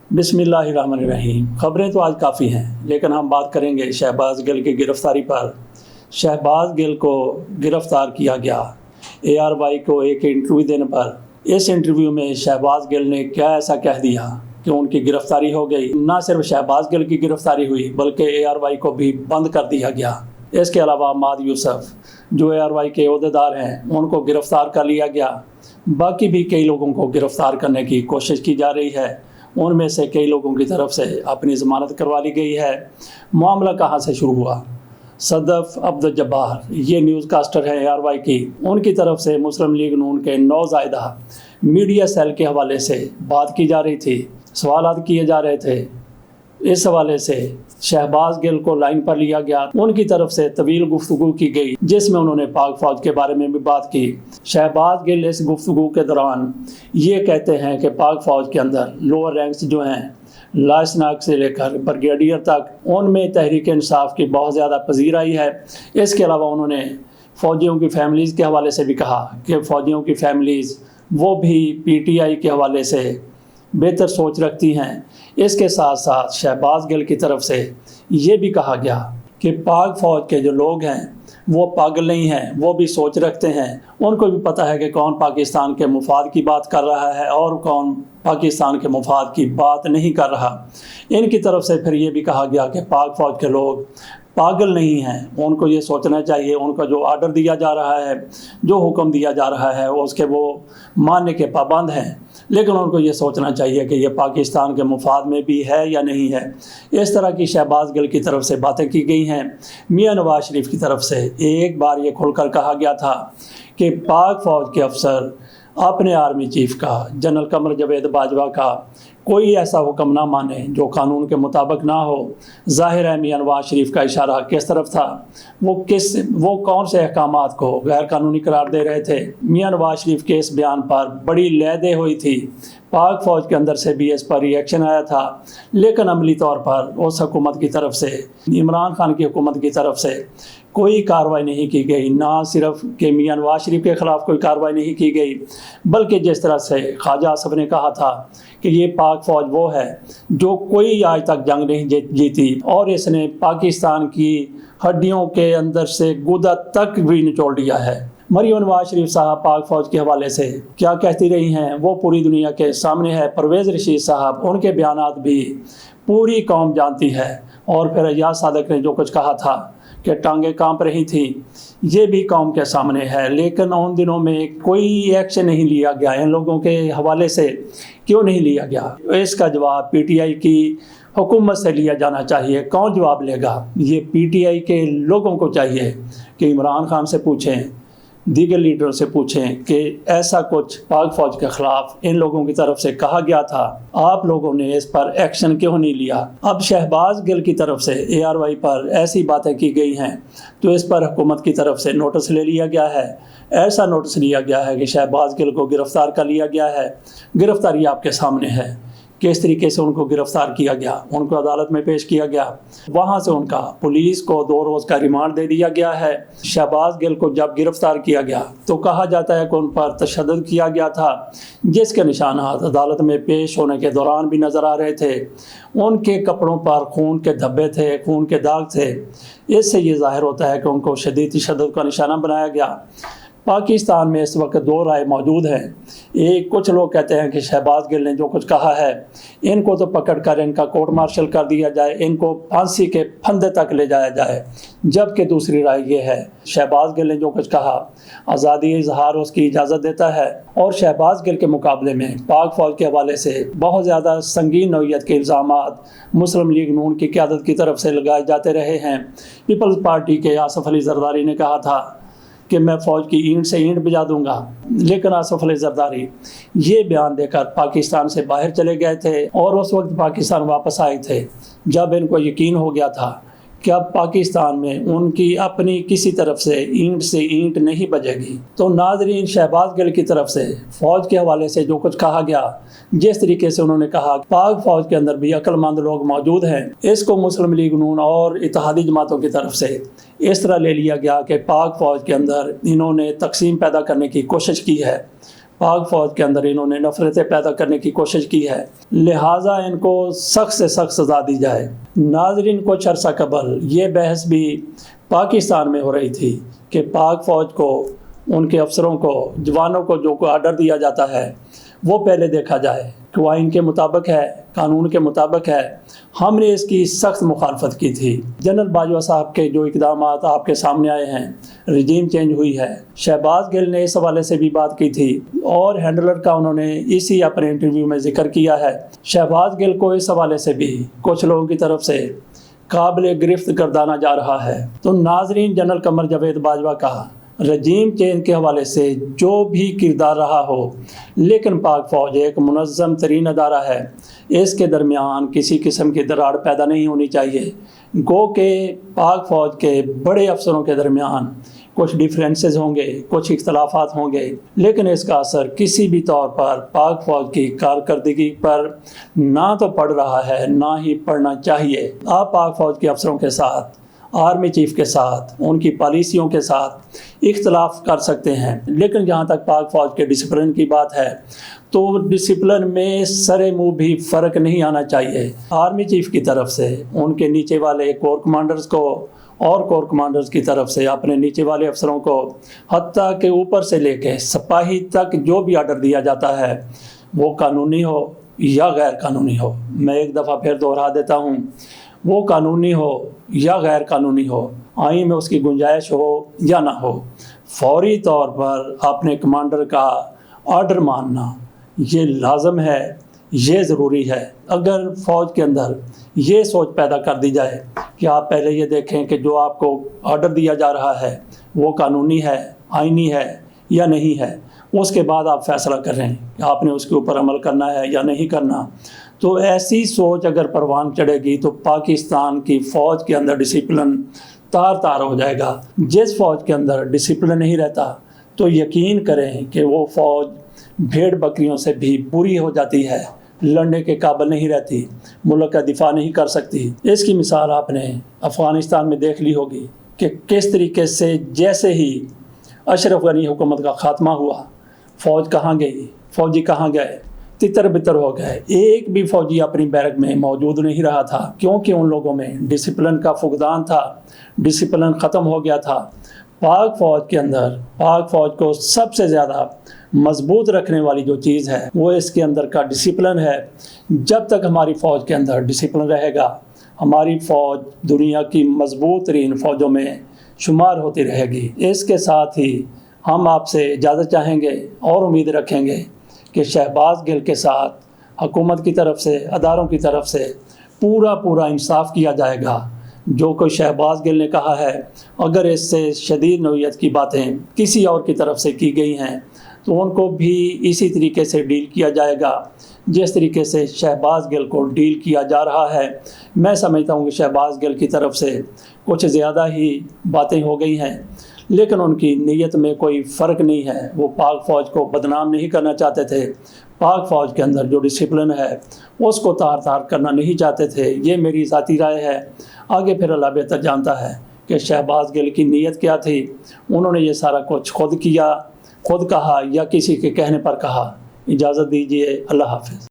बिस्मिल्लाहिर्रहमानिर्रहीम। खबरें तो आज काफ़ी हैं, लेकिन हम बात करेंगे शहबाज गिल की गिरफ़्तारी पर। शहबाज गिल को गिरफ़्तार किया गया ARY को एक इंटरव्यू देने पर। इस इंटरव्यू में शहबाज गिल ने क्या ऐसा कह दिया कि उनकी गिरफ़्तारी हो गई। ना सिर्फ शहबाज गिल की गिरफ़्तारी हुई, बल्कि ARY को भी बंद कर दिया गया। इसके अलावा माद यूसुफ जो ARY के अहदेदार हैं, उनको गिरफ़्तार कर लिया गया। बाकी भी कई लोगों को गिरफ़्तार करने की कोशिश की जा रही है। उनमें से कई लोगों की तरफ से अपनी ज़मानत करवा ली गई है। मामला कहाँ से शुरू हुआ? सदफ अब्दुल जब्बार, ये न्यूज़ कास्टर हैं ARY की, उनकी तरफ से मुस्लिम लीग नून के नौज़ायदा मीडिया सेल के हवाले से बात की जा रही थी, सवालात किए जा रहे थे। इस हवाले से शहबाज गिल को लाइन पर लिया गया। उनकी तरफ से तवील गुफ्तगू की गई, जिसमें उन्होंने पाक फ़ौज के बारे में भी बात की। शहबाज गिल इस गुफ्तगू के दौरान ये कहते हैं कि पाक फ़ौज के अंदर लोअर रैंक्स जो हैं, लाइसनाक से लेकर ब्रिगेडियर तक, उनमें तहरीक इंसाफ की बहुत ज़्यादा पजीराई है। इसके अलावा उन्होंने फ़ौजियों की फैमिलीज़ के हवाले से भी कहा कि फ़ौजियों की फैमिलीज़ वो भी PTI के हवाले से बेहतर सोच रखती हैं। इसके साथ साथ शहबाज गिल की तरफ से ये भी कहा गया कि पाक फ़ौज के जो लोग हैं वो पागल नहीं हैं, वो भी सोच रखते हैं। उनको भी पता है कि कौन पाकिस्तान के मुफाद की बात कर रहा है और कौन पाकिस्तान के मुफाद की बात नहीं कर रहा। इनकी तरफ से फिर ये भी कहा गया कि पाक फ़ौज के लोग पागल नहीं हैं, उनको ये सोचना चाहिए उनका जो आर्डर दिया जा रहा है, जो हुक्म दिया जा रहा है, उसके वो मानने के पाबंद हैं। लेकिन उनको ये सोचना चाहिए कि ये पाकिस्तान के मुफाद में भी है या नहीं है। इस तरह की शहबाज गिल की तरफ से बातें की गई हैं। मियां नवाज शरीफ की तरफ से एक बार ये खुलकर कहा गया था कि पाक फ़ौज के अफसर अपने आर्मी चीफ का, जनरल कमर जावेद बाजवा का कोई ऐसा हुक्म ना माने जो कानून के मुताबिक ना हो। ज़ाहिर है मियां नवाज शरीफ का इशारा किस तरफ था, वो कौन से अहकामात को गैर कानूनी करार दे रहे थे। मियां नवाज शरीफ के इस बयान पर बड़ी लहदे हुई थी। पाक फ़ौज के अंदर से भी इस पर रिएक्शन आया था, लेकिन अमली तौर पर उस हुकूमत की तरफ से, इमरान खान की हुकूमत की तरफ से कोई कार्रवाई नहीं की गई। ना सिर्फ कि मियां नवाज शरीफ के ख़िलाफ़ कोई कार्रवाई नहीं की गई, बल्कि जिस तरह से ख्वाजा आसफ ने कहा था कि ये पाक फ़ौज वो है जो कोई आज तक जंग नहीं जीती और इसने पाकिस्तान की हड्डियों के अंदर से गुदा तक भी निचोड़ दिया है। मरियम नवाज शरीफ साहब पाक फ़ौज के हवाले से क्या कहती रही हैं वो पूरी दुनिया के सामने है। परवेज़ रशीद साहब, उनके बयानात भी पूरी कौम जानती है। और फिर अय्याज सादिक ने जो कुछ कहा था कि टांगें कांप रही थी, ये भी कौम के सामने है। लेकिन उन दिनों में कोई एक्शन नहीं लिया गया। इन लोगों के हवाले से क्यों नहीं लिया गया? इसका जवाब PTI की हुकूमत से लिया जाना चाहिए। कौन जवाब लेगा? ये PTI के लोगों को चाहिए कि इमरान खान से पूछें, दीगर लीडरों से पूछें कि ऐसा कुछ पाक फ़ौज के ख़िलाफ़ इन लोगों की तरफ से कहा गया था, आप लोगों ने इस पर एक्शन क्यों नहीं लिया? अब शहबाज गिल की तरफ से ARY पर ऐसी बातें की गई हैं तो इस पर हुकूमत की तरफ से नोटिस ले लिया गया है। ऐसा नोटिस लिया गया है कि शहबाज गिल को गिरफ़्तार कर लिया गया है। गिरफ़्तारी आपके सामने है, किस तरीके से उनको गिरफ़्तार किया गया, उनको अदालत में पेश किया गया। वहाँ से उनका पुलिस को 2 रोज़ का रिमांड दे दिया गया है। शहबाज गिल को जब गिरफ़्तार किया गया तो कहा जाता है कि उन पर तशद्दुद किया गया था, जिसके निशानात अदालत में पेश होने के दौरान भी नज़र आ रहे थे। उनके कपड़ों पर खून के धब्बे थे, खून के दाग थे। इससे ये ज़ाहिर होता है कि उनको शदीद तशद्दुद का निशाना बनाया गया। पाकिस्तान में इस वक्त 2 राय मौजूद हैं। कुछ लोग कहते हैं कि शहबाज गिल ने जो कुछ कहा है, इनको तो पकड़ कर इनका कोर्ट मार्शल कर दिया जाए, इनको फांसी के फंदे तक ले जाया जाए। जबकि दूसरी राय ये है, शहबाज गिल ने जो कुछ कहा, आज़ादी इजहार उसकी इजाज़त देता है। और शहबाज गिल के मुकाबले में पाक फ़ौज के हवाले से बहुत ज़्यादा संगीन नौइयत के इल्ज़ामात मुस्लिम लीग नून की क़यादत की तरफ से लगाए जाते रहे हैं। पीपल्स पार्टी के आसफ अली ज़रदारी ने कहा था कि मैं फ़ौज की ईंट से ईंट बजा दूंगा, लेकिन आसफ अली ज़रदारी ये बयान देकर पाकिस्तान से बाहर चले गए थे और उस वक्त पाकिस्तान वापस आए थे जब इनको यकीन हो गया था कि अब पाकिस्तान में उनकी अपनी किसी तरफ से ईंट नहीं बजेगी। तो नाज़रीन, शहबाज गिल की तरफ से फ़ौज के हवाले से जो कुछ कहा गया, जिस तरीके से उन्होंने कहा पाक फ़ौज के अंदर भी अक्लमंद लोग मौजूद हैं, इसको मुस्लिम लीग नून और इत्तेहादी जमातों की तरफ से इस तरह ले लिया गया कि पाक फ़ौज के अंदर इन्होंने तकसीम पैदा करने की कोशिश की है। पाक फ़ौज के अंदर इन्होंने नफ़रतें पैदा करने की कोशिश की है, लिहाजा इनको सख्त से सख्त सज़ा दी जाए। नाज़रीन, कुछ अरसा कबल ये बहस भी पाकिस्तान में हो रही थी कि पाक फ़ौज को, उनके अफसरों को, जवानों को जो आर्डर दिया जाता है वो पहले देखा जाए कि वह आइन के मुताबिक है, कानून के मुताबिक है। हमने इसकी सख्त मुखालफत की थी। जनरल बाजवा साहब के जो इक़दाम आपके सामने आए हैं, रजीम चेंज हुई है, शहबाज गिल ने इस हवाले से भी बात की थी और हैंडलर का उन्होंने इसी अपने इंटरव्यू में जिक्र किया है। शहबाज गिल को इस हवाले से भी कुछ लोगों की तरफ से काबिल गिरफ्त गर्दाना जा रहा है। तो नाजरीन, जनरल कमर जावेद बाजवा का रजीम चेंज के हवाले से जो भी किरदार रहा हो, लेकिन पाक फ़ौज एक मुनज़्ज़म तरीन अदारा है, इसके दरमियान किसी किस्म की दरार पैदा नहीं होनी चाहिए। गो के पाक फ़ौज के बड़े अफसरों के दरमियान कुछ डिफरेंसेस होंगे, कुछ इख्तलाफात होंगे, लेकिन इसका असर किसी भी तौर पर पाक फ़ौज की कारकर्दगी पर ना तो पड़ रहा है, ना ही पड़ना चाहिए। आप पाक फ़ौज के अफसरों के साथ, आर्मी चीफ के साथ, उनकी पॉलिसियों के साथ इख्तलाफ कर सकते हैं, लेकिन जहाँ तक पाक फ़ौज के डिसिप्लिन की बात है तो डिसिप्लिन में सरे मुँह भी फ़र्क नहीं आना चाहिए। आर्मी चीफ की तरफ से उनके नीचे वाले कोर कमांडर्स को और कोर कमांडर्स की तरफ से अपने नीचे वाले अफसरों को, हत्ता के ऊपर से लेके सिपाही तक जो भी आर्डर दिया जाता है वो कानूनी हो या गैर कानूनी हो, मैं एक दफ़ा फिर दोहरा देता हूँ, वो कानूनी हो या गैर कानूनी हो, आइन में उसकी गुंजाइश हो या ना हो, फौरी तौर पर अपने कमांडर का ऑर्डर मानना ये लाजम है, ये ज़रूरी है। अगर फ़ौज के अंदर ये सोच पैदा कर दी जाए कि आप पहले ये देखें कि जो आपको ऑर्डर दिया जा रहा है वो कानूनी है, आइनी है या नहीं है, उसके बाद आप फैसला करें कि आपने उसके ऊपर अमल करना है या नहीं करना, तो ऐसी सोच अगर परवान चढ़ेगी तो पाकिस्तान की फ़ौज के अंदर डिसिप्लिन तार तार हो जाएगा। जिस फ़ौज के अंदर डिसिप्लिन नहीं रहता तो यकीन करें कि वो फ़ौज भेड़ बकरियों से भी बुरी हो जाती है, लड़ने के काबिल नहीं रहती, मुल्क का दिफा नहीं कर सकती। इसकी मिसाल आपने अफ़गानिस्तान में देख ली होगी कि किस तरीके से जैसे ही अशरफ गनी हुकूमत का ख़ात्मा हुआ, फ़ौज कहाँ गई, फ़ौजी कहाँ गए, तितर बितर हो गए। एक भी फ़ौजी अपनी बैरक में मौजूद नहीं रहा था, क्योंकि उन लोगों में डिसिप्लिन का फुकदान था, डिसिप्लिन ख़त्म हो गया था। पाक फ़ौज के अंदर, पाक फ़ौज को सबसे ज़्यादा मजबूत रखने वाली जो चीज़ है वो इसके अंदर का डिसिप्लिन है। जब तक हमारी फ़ौज के अंदर डिसिप्लिन रहेगा, हमारी फ़ौज दुनिया की मजबूत तरीन फ़ौजों में शुमार होती रहेगी। इसके साथ ही हम आपसे इजाज़त चाहेंगे और उम्मीद रखेंगे कि शहबाज गिल के साथ हुकूमत की तरफ से, अदारों की तरफ से पूरा इंसाफ किया जाएगा। जो कोई शहबाज गिल ने कहा है, अगर इससे शदीद नौयत की बातें किसी और की तरफ से की गई हैं तो उनको भी इसी तरीके से डील किया जाएगा जिस तरीके से शहबाज गिल को डील किया जा रहा है। मैं समझता हूँ कि शहबाज गिल की तरफ से कुछ ज़्यादा ही बातें हो गई हैं, लेकिन उनकी नीयत में कोई फ़र्क नहीं है। वो पाक फ़ौज को बदनाम नहीं करना चाहते थे, पाक फ़ौज के अंदर जो डिसिप्लिन है उसको तार तार करना नहीं चाहते थे। ये मेरी ज़ाती राय है, आगे फिर अल्लाह बेहतर जानता है कि शहबाज गिल की नीयत क्या थी। उन्होंने ये सारा कुछ खुद किया, खुद कहा या किसी के कहने पर कहा। इजाज़त दीजिए, अल्लाह हाफ़िज़।